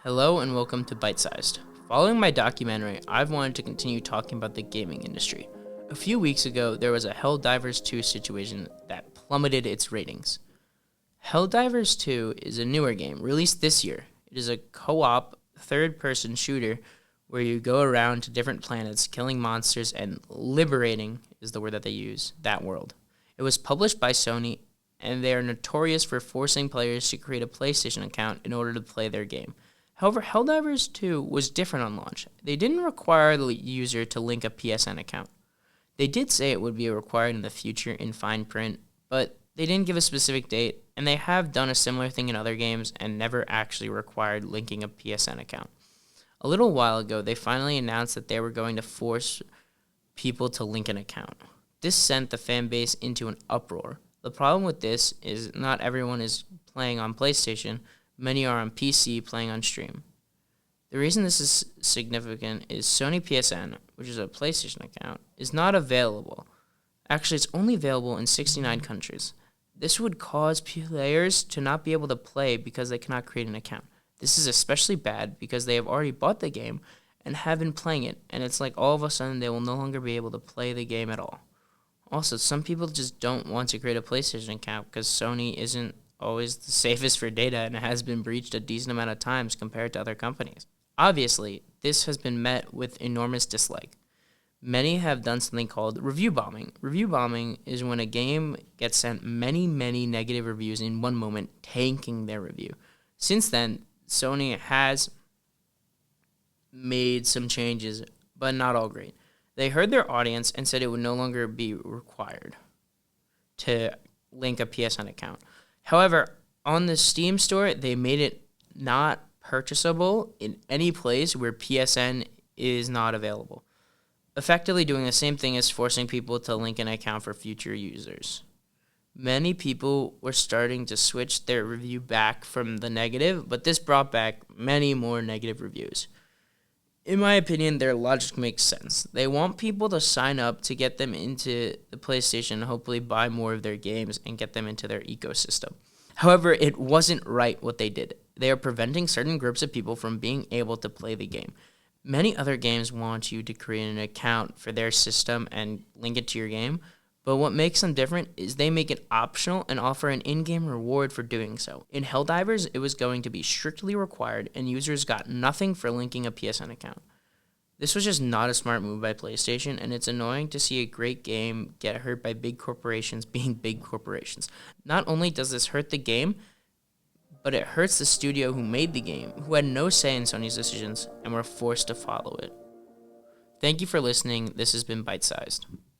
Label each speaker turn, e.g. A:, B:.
A: Hello and welcome to Byte Sized. Following my documentary, I've wanted to continue talking about the gaming industry. A few weeks ago, there was a Helldivers 2 situation that plummeted its ratings. Helldivers 2 is a newer game released this year. It is a co-op, third-person shooter where you go around to different planets, killing monsters and liberating, is the word that they use, that world. It was published by Sony, and they are notorious for forcing players to create a PlayStation account in order to play their game. However, Helldivers 2 was different on launch. They didn't require the user to link a PSN account. They did say it would be required in the future in fine print, but they didn't give a specific date, and they have done a similar thing in other games and never actually required linking a PSN account. A little while ago, they finally announced that they were going to force people to link an account. This sent the fan base into an uproar. The problem with this is not everyone is playing on PlayStation. Many are on PC playing on stream. The reason this is significant is Sony PSN, which is a PlayStation account, is not available. Actually, it's only available in 69 countries. This would cause players to not be able to play because they cannot create an account. This is especially bad because they have already bought the game and have been playing it, and it's like all of a sudden they will no longer be able to play the game at all. Also, some people just don't want to create a PlayStation account because Sony isn't always the safest for data and has been breached a decent amount of times compared to other companies. Obviously, this has been met with enormous dislike. Many have done something called review bombing. Review bombing is when a game gets sent many negative reviews in one moment, tanking their review. Since then, Sony has made some changes, but not all great. They heard their audience and said it would no longer be required to link a PSN account. However, on the Steam store, they made it not purchasable in any place where PSN is not available, effectively doing the same thing as forcing people to link an account for future users. Many people were starting to switch their review back from the negative, but this brought back many more negative reviews. In my opinion, their logic makes sense. They want people to sign up to get them into the PlayStation and hopefully buy more of their games and get them into their ecosystem. However, it wasn't right what they did. They are preventing certain groups of people from being able to play the game. Many other games want you to create an account for their system and link it to your game, but what makes them different is they make it optional and offer an in-game reward for doing so. In Helldivers, it was going to be strictly required, and users got nothing for linking a PSN account. This was just not a smart move by PlayStation, and it's annoying to see a great game get hurt by big corporations being big corporations. Not only does this hurt the game, but it hurts the studio who made the game, who had no say in Sony's decisions and were forced to follow it. Thank you for listening. This has been Byte Sized.